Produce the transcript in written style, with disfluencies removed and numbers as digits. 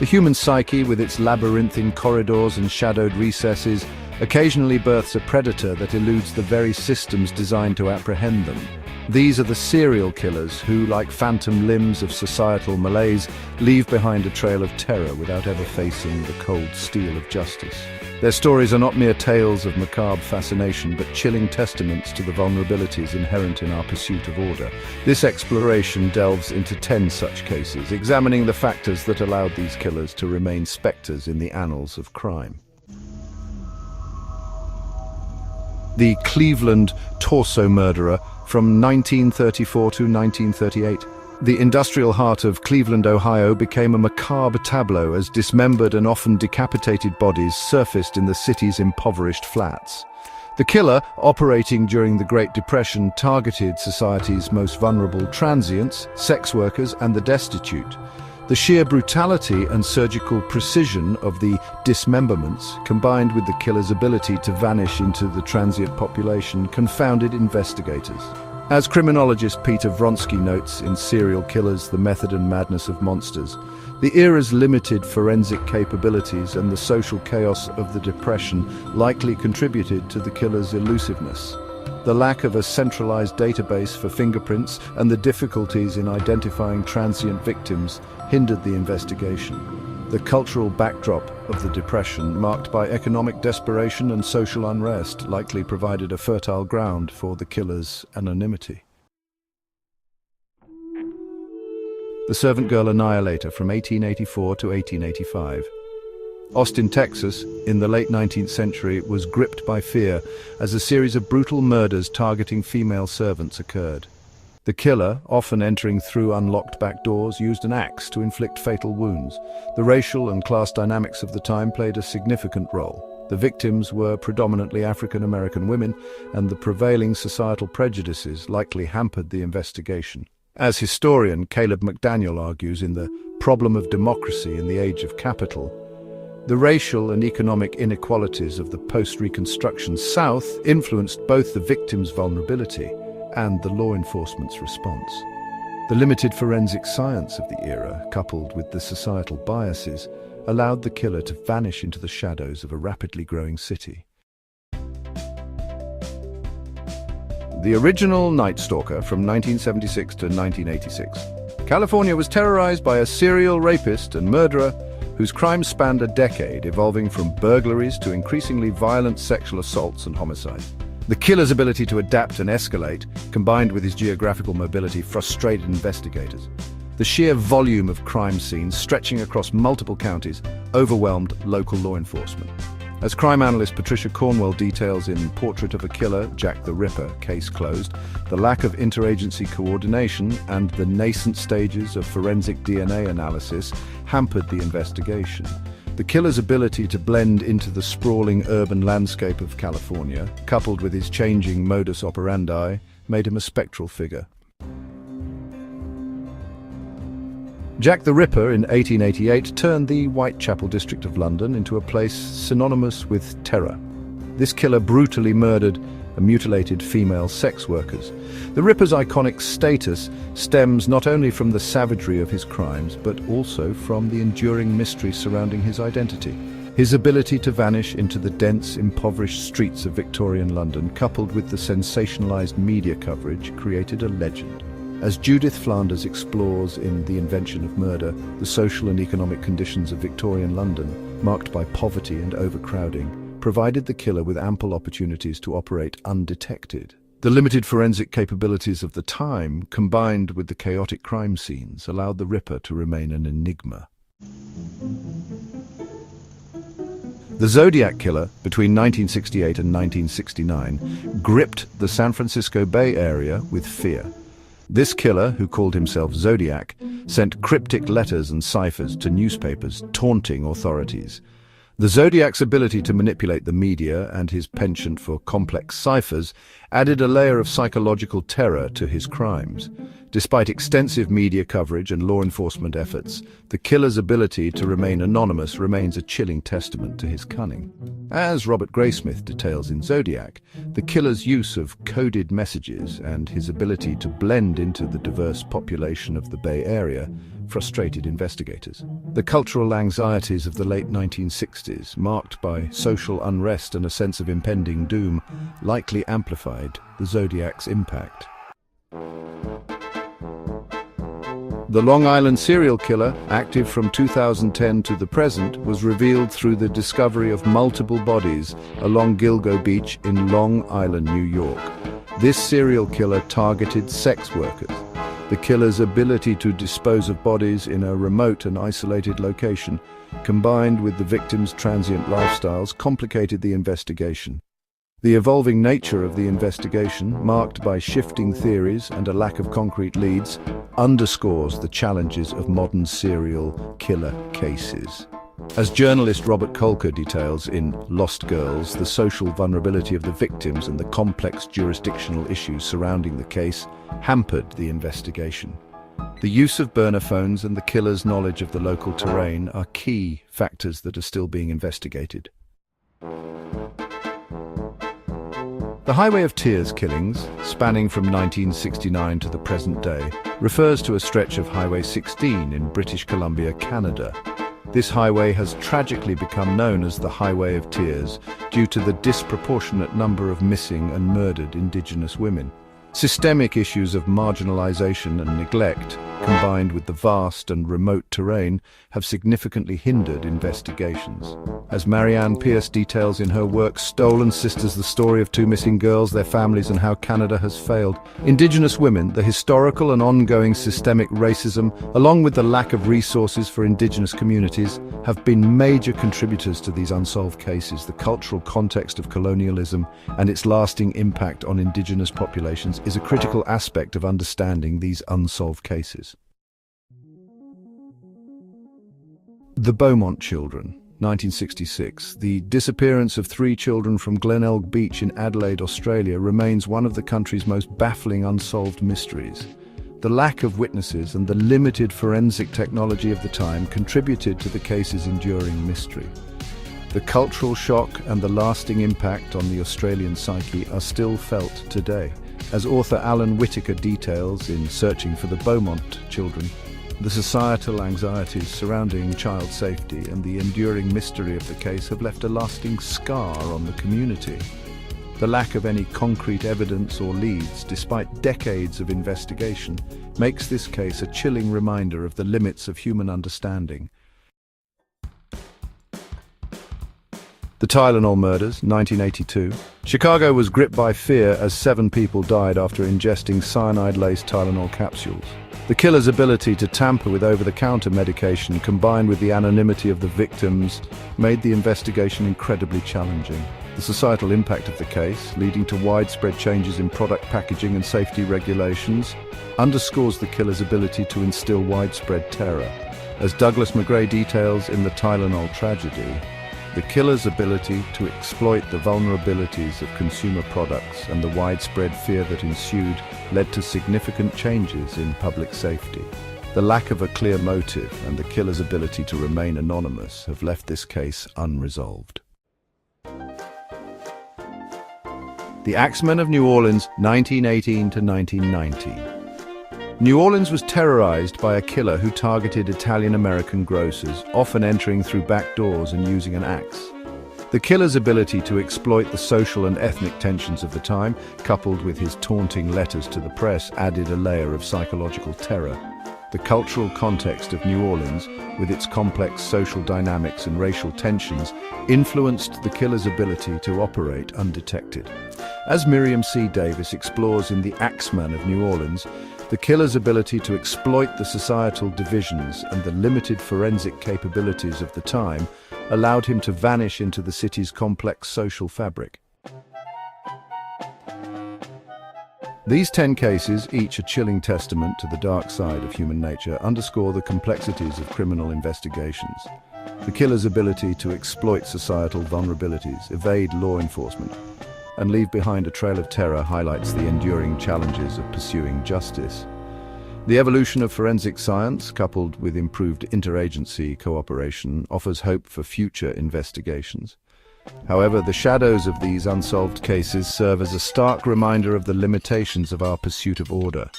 The human psyche, with its labyrinthine corridors and shadowed recesses, occasionally births a predator that eludes the very systems designed to apprehend them. These are the serial killers who, like phantom limbs of societal malaise, leave behind a trail of terror without ever facing the cold steel of justice. Their stories are not mere tales of macabre fascination, but chilling testaments to the vulnerabilities inherent in our pursuit of order. This exploration delves into 10 such cases, examining the factors that allowed these killers to remain specters in the annals of crime. The Cleveland torso murderer from 1934 to 1938. The industrial heart of Cleveland, Ohio became a macabre tableau as dismembered and often decapitated bodies surfaced in the city's impoverished flats. The killer, operating during the Great Depression, targeted society's most vulnerable transients, sex workers, and the destitute. The sheer brutality and surgical precision of the dismemberments, combined with the killer's ability to vanish into the transient population, confounded investigators. As criminologist Peter Vronsky notes in Serial Killers: The Method and Madness of Monsters, the era's limited forensic capabilities and the social chaos of the Depression likely contributed to the killer's elusiveness. The lack of a centralized database for fingerprints and the difficulties in identifying transient victims hindered the investigation. The cultural backdrop of the Depression, marked by economic desperation and social unrest, likely provided a fertile ground for the killer's anonymity. The Servant Girl Annihilator from 1884 to 1885. Austin, Texas, in the late 19th century, was gripped by fear as a series of brutal murders targeting female servants occurred. The killer, often entering through unlocked back doors, used an axe to inflict fatal wounds. The racial and class dynamics of the time played a significant role. The victims were predominantly African American women, and the prevailing societal prejudices likely hampered the investigation. As historian Caleb McDaniel argues in The Problem of Democracy in the Age of Capital, the racial and economic inequalities of the post-Reconstruction South influenced both the victims' vulnerability and the law enforcement's response. The limited forensic science of the era, coupled with the societal biases, allowed the killer to vanish into the shadows of a rapidly growing city. The original Night Stalker from 1976 to 1986. California was terrorized by a serial rapist and murderer whose crimes spanned a decade, evolving from burglaries to increasingly violent sexual assaults and homicides. The killer's ability to adapt and escalate, combined with his geographical mobility, frustrated investigators. The sheer volume of crime scenes, stretching across multiple counties, overwhelmed local law enforcement. As crime analyst Patricia Cornwell details in Portrait of a Killer, Jack the Ripper, Case Closed, the lack of interagency coordination and the nascent stages of forensic DNA analysis hampered the investigation. The killer's ability to blend into the sprawling urban landscape of California, coupled with his changing modus operandi, made him a spectral figure. Jack the Ripper in 1888 turned the Whitechapel district of London into a place synonymous with terror. This killer brutally murdered and mutilated female sex workers. The Ripper's iconic status stems not only from the savagery of his crimes, but also from the enduring mystery surrounding his identity. His ability to vanish into the dense, impoverished streets of Victorian London, coupled with the sensationalized media coverage, created a legend. As Judith Flanders explores in The Invention of Murder, the social and economic conditions of Victorian London, marked by poverty and overcrowding, provided the killer with ample opportunities to operate undetected. The limited forensic capabilities of the time, combined with the chaotic crime scenes, allowed the Ripper to remain an enigma. The Zodiac Killer, between 1968 and 1969, gripped the San Francisco Bay Area with fear. This killer, who called himself Zodiac, sent cryptic letters and ciphers to newspapers, taunting authorities. The Zodiac's ability to manipulate the media and his penchant for complex ciphers added a layer of psychological terror to his crimes. Despite extensive media coverage and law enforcement efforts, the killer's ability to remain anonymous remains a chilling testament to his cunning. As Robert Graysmith details in Zodiac, the killer's use of coded messages and his ability to blend into the diverse population of the Bay Area frustrated investigators. The cultural anxieties of the late 1960s, marked by social unrest and a sense of impending doom, likely amplified the Zodiac's impact. The Long Island serial killer, active from 2010 to the present, was revealed through the discovery of multiple bodies along Gilgo Beach in Long Island, New York. This serial killer targeted sex workers. The killer's ability to dispose of bodies in a remote and isolated location, combined with the victims' transient lifestyles, complicated the investigation. The evolving nature of the investigation, marked by shifting theories and a lack of concrete leads, underscores the challenges of modern serial killer cases. As journalist Robert Kolker details in Lost Girls, the social vulnerability of the victims and the complex jurisdictional issues surrounding the case hampered the investigation. The use of burner phones and the killer's knowledge of the local terrain are key factors that are still being investigated. The Highway of Tears killings, spanning from 1969 to the present day, refers to a stretch of Highway 16 in British Columbia, Canada. This highway has tragically become known as the Highway of Tears due to the disproportionate number of missing and murdered Indigenous women. Systemic issues of marginalization and neglect, combined with the vast and remote terrain, have significantly hindered investigations. As Marianne Pierce details in her work Stolen Sisters, the story of two missing girls, their families, and how Canada has failed, Indigenous women, the historical and ongoing systemic racism, along with the lack of resources for Indigenous communities, have been major contributors to these unsolved cases. The cultural context of colonialism and its lasting impact on Indigenous populations is a critical aspect of understanding these unsolved cases. The Beaumont Children, 1966. The disappearance of 3 children from Glenelg Beach in Adelaide, Australia, remains one of the country's most baffling unsolved mysteries. The lack of witnesses and the limited forensic technology of the time contributed to the case's enduring mystery. The cultural shock and the lasting impact on the Australian psyche are still felt today. As author Alan Whitaker details in Searching for the Beaumont Children, the societal anxieties surrounding child safety and the enduring mystery of the case have left a lasting scar on the community. The lack of any concrete evidence or leads, despite decades of investigation, makes this case a chilling reminder of the limits of human understanding. The Tylenol murders, 1982. Chicago was gripped by fear as 7 people died after ingesting cyanide-laced Tylenol capsules. The killer's ability to tamper with over-the-counter medication, combined with the anonymity of the victims, made the investigation incredibly challenging. The societal impact of the case, leading to widespread changes in product packaging and safety regulations, underscores the killer's ability to instill widespread terror. As Douglas McGray details in The Tylenol Tragedy, the killer's ability to exploit the vulnerabilities of consumer products and the widespread fear that ensued led to significant changes in public safety. The lack of a clear motive and the killer's ability to remain anonymous have left this case unresolved. The Axemen of New Orleans, 1918 to 1919. New Orleans was terrorized by a killer who targeted Italian-American grocers, often entering through back doors and using an axe. The killer's ability to exploit the social and ethnic tensions of the time, coupled with his taunting letters to the press, added a layer of psychological terror. The cultural context of New Orleans, with its complex social dynamics and racial tensions, influenced the killer's ability to operate undetected. As Miriam C. Davis explores in The Axeman of New Orleans, the killer's ability to exploit the societal divisions and the limited forensic capabilities of the time allowed him to vanish into the city's complex social fabric. These 10 cases, each a chilling testament to the dark side of human nature, underscore the complexities of criminal investigations. The killer's ability to exploit societal vulnerabilities, evade law enforcement, and leave behind a trail of terror highlights the enduring challenges of pursuing justice. The evolution of forensic science, coupled with improved interagency cooperation, offers hope for future investigations. However, the shadows of these unsolved cases serve as a stark reminder of the limitations of our pursuit of order.